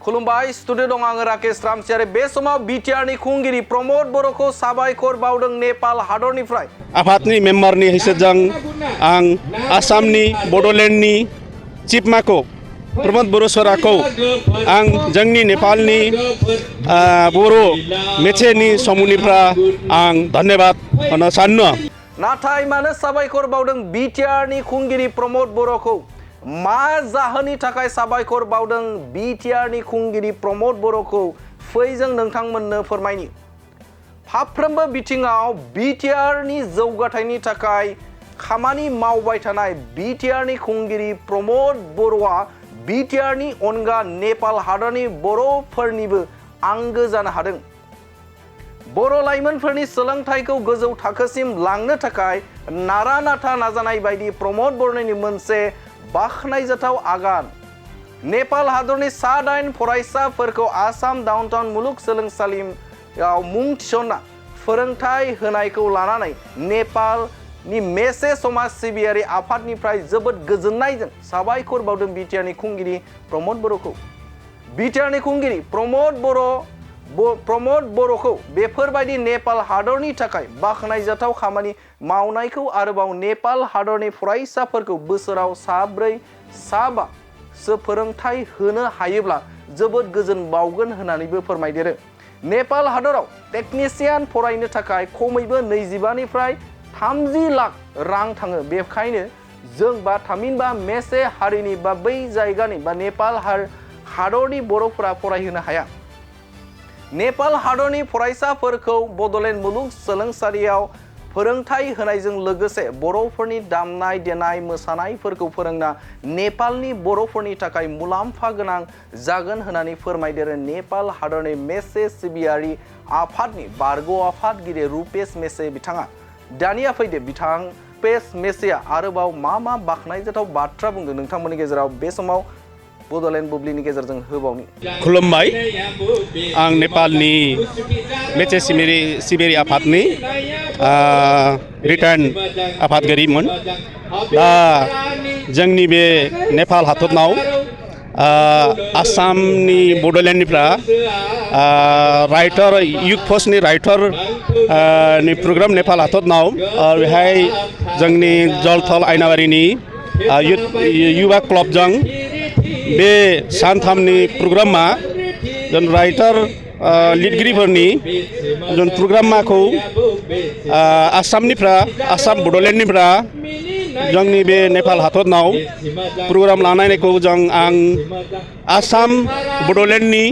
खुलुमबाय स्टुडिअ दं आङो राकेश रामसियारि बे समाव बिटिआरनि खुंगिरि प्रमद बर'खौ साबायखर बावदों नेपाल हादरनिफ्राय आफादनि मेम्बारनि हैसोजों आं आसामनि बड'लेण्डनि चिफ माको प्रमद बर' सराखौ आं जोंनि नेपालनि बर' मेचेनि समूहनिफ्राय आं धन्यवाद होनो सानो। नाथाय मानो साबायखर बावदों बिटिआरनि खुंगिरि प्रमद बर'खौ मा जाहोननि थाखाय साबायखर बावदों बिटिआरनि खुंगिरि प्रमद बर'खौ फै जों नोंथांमोननो फोरमायनि। फाफ्रोमबो बिथिङाव बिटिआरनि जौगाथायनि थाखाय खामानि मावबाय थानाय बिटिआरनि खुंगिरि प्रमद बर'आ बिटिआरनि अनगा नेपाल हादरनि बर'फोरनिबो आंगो जानो हादों। बर' लाइमोनफोरनि सोलोंथाइखौ गोजौ थाखोसिम लांनो थाखाय नारा नाथा नाजानाय बायदि प्रमद बर'नि मोनसे बाख्नायजाथाव आगान। नेपाल हादरनि सा-8 फरायसाफोरखौ आसाम डाउनटाउन मुलुगसोलोंसालियाव मुं थिसनना फोरोंथाइ होनायखौ लानानै नेपालनि मेचे समाज सिबियारि आफादनिफ्राय जोबोद गोजोननायजों साबायखर बावदों बिटिआरनि खुंगिरि प्रमद बर'खौ। बिटिआरनि खुंगिरि प्रमद बर'खौ बेफोरबायदि नेपाल हादरनि थाखाय बाख्नायजाथाव खामानि मावनायखौ आरोबाव नेपाल हादरनि फरायसाफोरखौ बोसोराव 4-5 फोरोंथाइ होनो हायोब्ला जोबोद गोजोन बावगोन होननानैबो फोरमायदेरो। नेपाल हादराव टेकनिशियान फरायनो थाखाय खमैबो 25 निफ्राय 30 लाख रां थाङो। बेखायनो जों थामहिनबा मेचे हारिनि बै जायगानि नेपाल हादरनि बर'फोरा फरायहोनो हाया। नेपाल हादरनि फरायसाफोरखौ बड'लेण्ड मुलुगसोलोंसालियाव फोरोंथाइ होनायजों लोगोसे बर'फोरनि दामनाय देनाय मोसानायफोरखौ फोरोंना नेपालनि बर'फोरनि थाखाय मुलाम्फा गोनां जागोन होननानै फोरमायदेरो नेपाल हादरनि मेचे सिबियारि आफादनि बारग' आफादगिरि रुपेश मेचे बिथाङा। दानिया फैदो बिथां रुपेश मेचेआ आरोबाव मा बाख्नायजाथाव बाथ्रा बुंदों नोंथांमोननि गेजेराव बे समाव बड'लेण्ड बुब्लिनि गेजेरजों होबावनि। खुलुमबाय, आं नेपालनि मेचे सिबियारि आफादनि रिटार्न आफादगिरिमोन। दा जोंनि बे नेपाल हादरनाव आसामनि बड'लेण्डनिफ्राय राइटार युथ फर्सनि राइटार नि प्रग्राम नेपाल हादरनाव बेहाय जोंनि जलथल आयनाबारिनि युवा क्लबजों बे सानथामनि प्रग्रामा जों राइटार लिरगिरिफोरनि जों प्रग्रामाखौ आसाम बड'लेण्डनिफ्राय जोंनि बे नेपाल हादरनाव प्रग्राम लानायखौ आं आसाम बड'लेण्डनि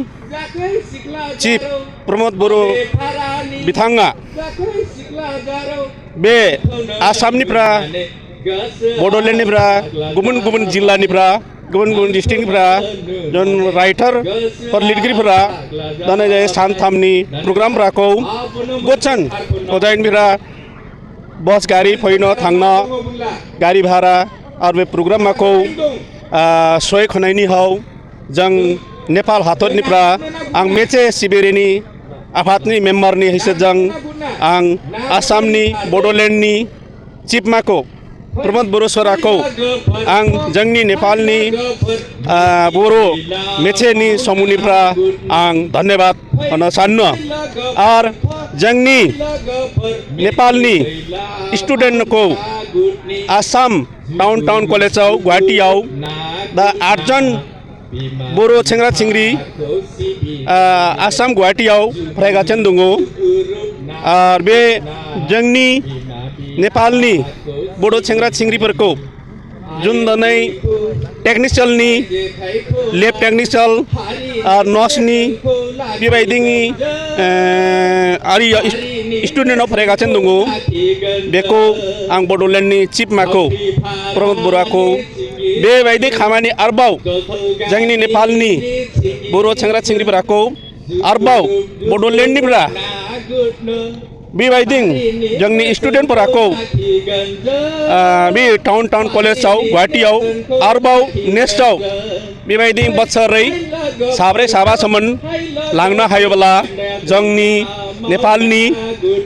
चिफ प्रमद बर' बिथाङा बे आसामनिफ्राय बड'लेण्डनिफ्राय गुबुन गुबुन जिल्लानिफ्राय गुबुन गुबुन डिस्ट्रिक्टनिफ्राय जों राइटारफोर लिरगिरिफोरा दिनै सानथामनि प्रग्रामफोरखौ बोथोन उदायनिफ्राय बस गारि फैनो थांनो गारि भारा आरो बे प्रग्रामखौ सहाय होनायनि जों नेपाल हादरनिफ्राय आं मेचे सिबियारिनि आफादनि मेम्बारनि हैसोजों आं आसामनि बड'लेण्डनि चिफ माको प्रमद बर' सराखौ आं जोंनि नेपालनि बर' मेचेनि समूहनिफ्राय आं धन्यवाद होनो सानो। आरो जोंनि नेपालनि स्टुडेन्टखौ आसाम डाउनटाउन कलेजाव गुवाहाटीयाव दा 8 जन बर' सेंग्रा सिंग्रि आसाम गुवाहाटीयाव फरायगासिनो दङ। आरो बे जोंनि नेपालनि बर' सेंग्रा सिंग्रिफोरखौ जों दिनै टेकनिशियालनि लेब टेकनिशियाल नर्सनि बेबायदिनि स्टुडेन्टआव फरायगासिनो दङ। बेखौ आं बड'लेण्डनि चिफ माको प्रमद बर'खौ बेबायदि खामानि आरोबाव जोंनि नेपालनि बर' सेंग्रा सिंग्रिफोरखौ आरोबाव बड'लेण्डनिफ्राय बेबायदि जोंनि स्टुडेन्टफोरखौ बे टाउन कलेजाव गुवाहाटीयाव आरोबाव नेक्स्टआव बेबायदि बोसोरै 7-8 लांनो हायोब्ला जोंनि नेपालनि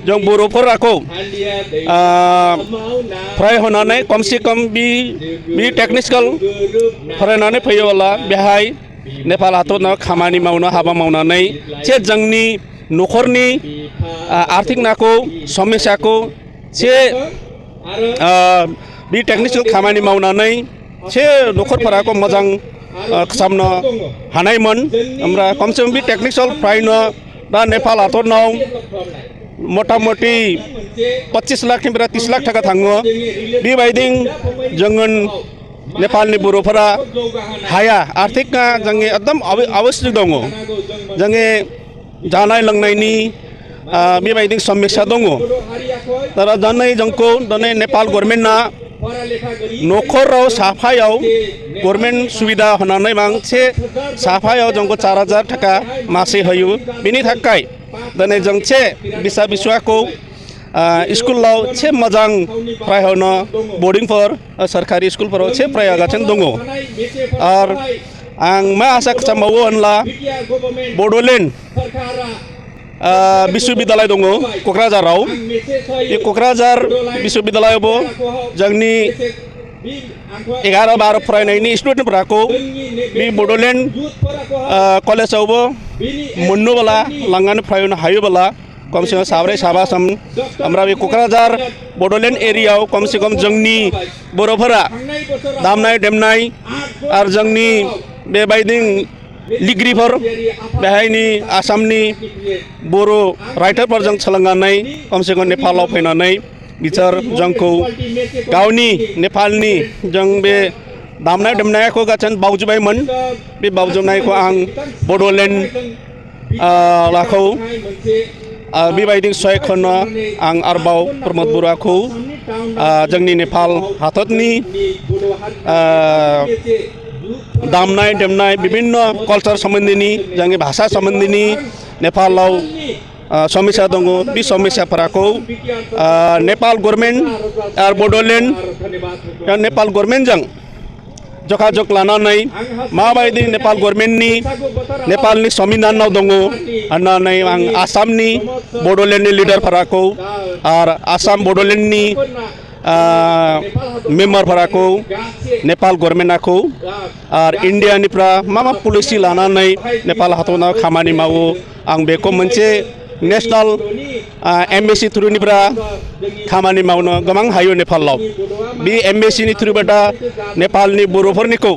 जों बर'फोरखौ फरायहोनानै कमसे कम बे टेकनिकेल फरायनानै फैयोब्ला बेहाय नेपाल हादराव खामानि मावनो हाबा मावनानै जे जोंनि न'खरनि आर्थिक नाखौ समस्याखौ जे बे टेक्निकेल खामानि मावनानै से न'खरफोराखौ मोजां खालामनो हानायमोन ओमफ्राय खमसे खम बे टेक्निकेल फ्रायनो दा नेपाल हादराव मथा मथि 25 लाखनिफ्राय 30 लाख थाखा थाङो बेबायदि जोङो नेपालनि बर'फोरा हाया आर्थिकआ जोंनि एकदम आवश्यक दङ जोंनि जानाय लोंनायनि बेबायदि समस्या दङ तर दिनै जोंखौ दिनै नेपाल गभर्नमेन्टआ न'खराव साफायाव गभर्नमेन्ट सुबिदा होनानै मोनसे साफायाव जोंखौ 4000 थाखा मासे होयो बेनि थाखाय दिनै जों से बिसा बिसुवाखौ स्कुलाव से मोजां फरायहोनो बोर्डिंफोर सरकारि स्कुलफोराव से फरायगासिनो दङ आरो आं मा आसा खालामबावो होनब्ला बड'लेण्ड विश्वविद्यालय दङ क'क्राझाराव बे क'क्राझार विश्वविद्यालयावबो जोंनि 11-12 फरायनायनि स्टुडेन्टफोरखौ बे बड'लेण्ड कलेजावबो मोननोब्ला लांनानै फरायनो हायोब्ला कमसे कम साब्रै साबासम ओमफ्राय बे क'क्राझार बड'लेण्ड एरियायाव कमसे कम जोंनि बर'फोरा दामनाय देमनाय आरो जोंनि बेबायदि लिरगिरिफोर बेहायनि आसामनि बर' राइटारफोरजों सोलोंनानै कमसे कम नेपालाव फैनानै बिसोर जोंखौ गावनि नेपालनि जों बे दामनाय देमनायखौ गासैबो बावजोब्बायमोन बे बावजोबनायखौ आं बड'लेण्ड लाखौ बेबायदि सहायखौनो आं आरोबाव प्रमद बरुवाखौ जोंनि नेपाल हादरनि दामनाय देमनाय विभिन्न कल्चार सम्बन्धीनि जोंनि भाषा सम्बन्धीनि नेपालाव समस्या दङ बे समस्याफोरखौ नेपाल गभर्नमेन्ट आरो बड'लेण्ड नेपाल गभर्नमेन्टजों जगाजग लानानै माबायदि नेपाल गभर्नमेन्टनि नेपालनि संबिधानाव दङ होननानै आं आसामनि बड'लेण्डनि लिडारफोरखौ आरो आसाम बड'लेण्डनि मेम्बारफोरखौ नेपाल गभर्नमेन्टखौ आरो इन्डियानिफ्राय मा पलिसि लानानै नेपाल हादराव खामानि मावो आं बेखौ मोनसे नेशनेल एम्बेसि थ्रुनिफ्राय खामानि मावनो गोबां हायो नेपालाव बे एम्बेसिनि थ्रुबा दा नेपालनि बर'फोरनिखौ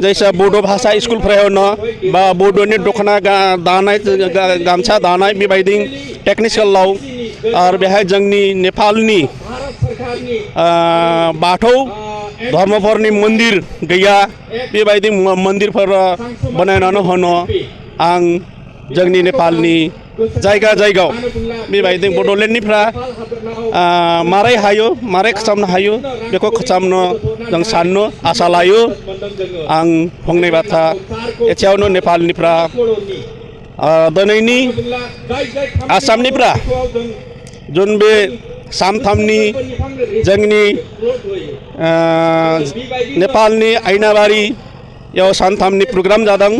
जैसा बड' भाषा स्कुलफोरावनो बा बड'नि दख'ना दानाय गामसा दानाय बेबायदि टेक्निकेलाव आरो बेहाय जोंनि नेपालनि बाथौ धर्मफोरनि मन्दिर गैया बेबायदि मन्दिरफोर बानायनानै होनो आं जोंनि नेपालनि जायगा जायगायाव बेबायदि बड'लेण्डनिफ्राय मारै हायो मारै खालामनो हायो बेखौ खालामनो जों साननो आसा लायो आं फंनै बाथ्रा एसेयावनो नेपालनिफ्राय दिनैनि आसामनिफ्राय जों बे सानथामनि जोंनि नेपालनि आयनाबारियाव सानथामनि प्रग्राम जादों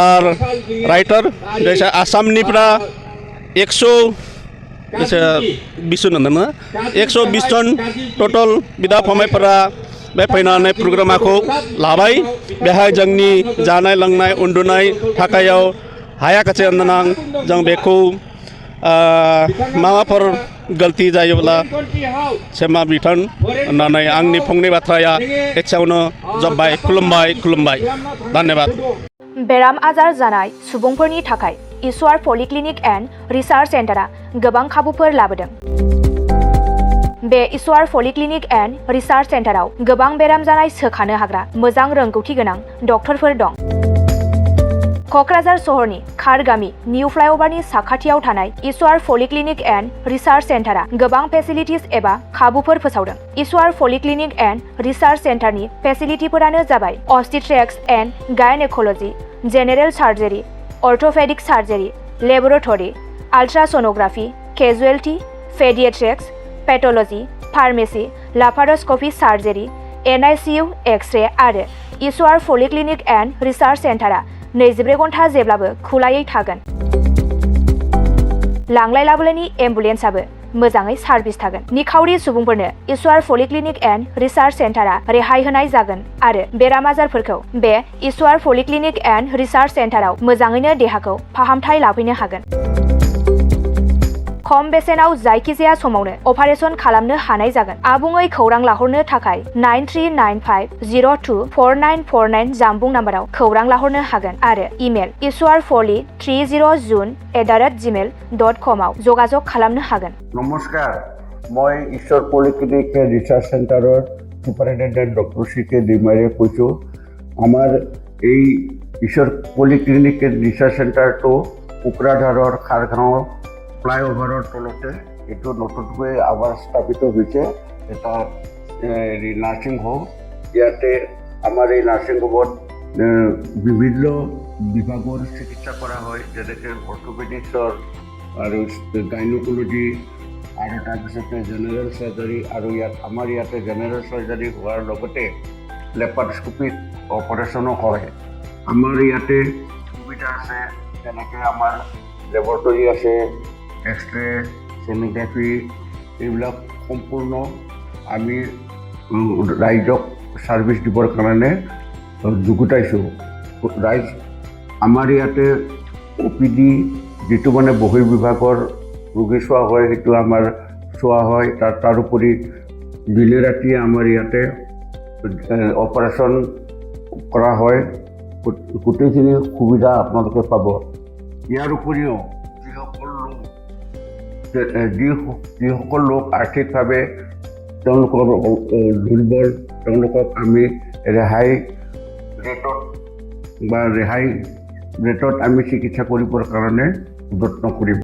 आरो राइटार जैसे आसामनिफ्राय 120 जन टोटल बिदा फंबायफोरा बे फैनानै प्रग्रामखौ लाबाय बेहाय जोंनि जानाय लोंनाय उन्दुनाय थाखायाव हायाखै होननानै जों बेखौ माबाफोर गलती जायोब्ला क्षमा बिथोन होननानै आंनि फंनै बाथ्राया एसेयावनो जोब्बाय खुलुमबाय धन्यबाद। बेराम आजार जानाय सुबुंफोरनि थाखाय इसवार पलिक्लिनिक एन्ड रिसार्च सेन्टारा गोबां खाबुफोर लाबोदों। बे इसवार पलिक्लिनिक एन्ड रिसार्च सेन्टाराव गोबां बेराम जानाय सोखानो हाग्रा मोजां रोंगौथि गोनां डक्टरफोर दं। क'क्राझार सहरनि खारगामि निउ फ्लाइअभारनि साखाथियाव थानाय इसवार पलिक्लिनिक एन्ड रिसार्च सेन्टारा गोबां फेसिलिटिज एबा खाबुफोर फोसावदों। इसवार पलिक्लिनिक एन्ड रिसार्च सेन्टारनि फेसिलिटिफोरानो जाबाय obstetrics and gynaecology, general surgery, orthopaedic surgery, laboratory, ultrasonography, casualty, paediatrics, pathology, pharmacy, laparoscopy surgery, NICU, x ray आरो इसवार पलिक्लिनिक एन्ड रिसार्च सेन्टारा 24 घन्टा जेब्लाबो खुलायै थागोन। लांलाय लाबोलायनि एम्बुलेन्सआबो मोजाङै सार्भिस थागोन। निखावरि सुबुंफोरनो इसुआर पलिक्लिनिक एन्ड रिसार्च सेन्टारा रेहाय होनाय जागोन आरो बेराम आजारफोरखौ बे इसुआर पलिक्लिनिक एन्ड रिसार्च सेन्टाराव मोजाङैनो देहाखौ फाहामथाय लाफैनो हागोन। खम बेसेनाव जायखिजाया समावनो अपारेशन खालामनो हानाय जागोन। आबुङै खौरां लाहरनो थाखाय 9395024949 जानबुं नाम्बाराव खौरां लाहरनो हागोन आरो इमेल isuarpoli30 @gmail.com आव जगाजग खालामनो हागोन। নমস্কাৰ, মই ঈশ্বৰ পলিক্লিনিক ৰিচাৰ্চ চেণ্টাৰৰ ছুপাৰিণ্টেণ্ডেণ্ট ডক্টৰ CK ডিমাৰীয়ে কৈছোঁ। আমাৰ এই ঈশ্বৰ পলিক্লিনিক ৰিচাৰ্চ চেণ্টাৰটো কোকৰাঝাৰৰ খাৰগাঁও ফ্লাইঅভাৰৰ তলতে এইটো নতুনকৈ আমাৰ স্থাপিত হৈছে এটা নাৰ্ছিং হোম। ইয়াতে আমাৰ এই নাৰ্ছিং হোমত বিভিন্ন বিভাগৰ চিকিৎসা কৰা হয়, যেনেকৈ অৰ্থপেডিক্সৰ আৰু গাইনকলজি আৰু তাৰপিছতে জেনেৰেল চাৰ্জাৰী, আৰু আমাৰ ইয়াতে জেনেৰেল চাৰ্জাৰী হোৱাৰ লগতে লেপাৰস্কোপিক অপাৰেশ্যনো হয়। আমাৰ ইয়াতে সুবিধা আছে, যেনেকৈ আমাৰ লেবৰেটৰী আছে, এক্সৰে, ছ'নোগ্ৰাফি, এইবিলাক সম্পূৰ্ণ আমি ৰাইজক ছাৰ্ভিচ দিবৰ কাৰণে যুগুতাইছোঁ। ৰাইজ আমাৰ ইয়াতে OPD যিটো মানে বহিৰ্বিভাগৰ ৰোগী চোৱা হয়, সেইটো আমাৰ চোৱা হয়। তাৰোপৰি দিনে ৰাতিয়ে আমাৰ ইয়াতে অপাৰেশ্যন কৰা হয়। গোটেইখিনি সুবিধা আপোনালোকে পাব। ইয়াৰ উপৰিও যিসকল লোক আৰ্থিকভাৱে তেওঁলোকৰ দুৰ্বল, তেওঁলোকক আমি ৰেহাই ৰেটত আমি চিকিৎসা কৰিবৰ কাৰণে যত্ন কৰিম।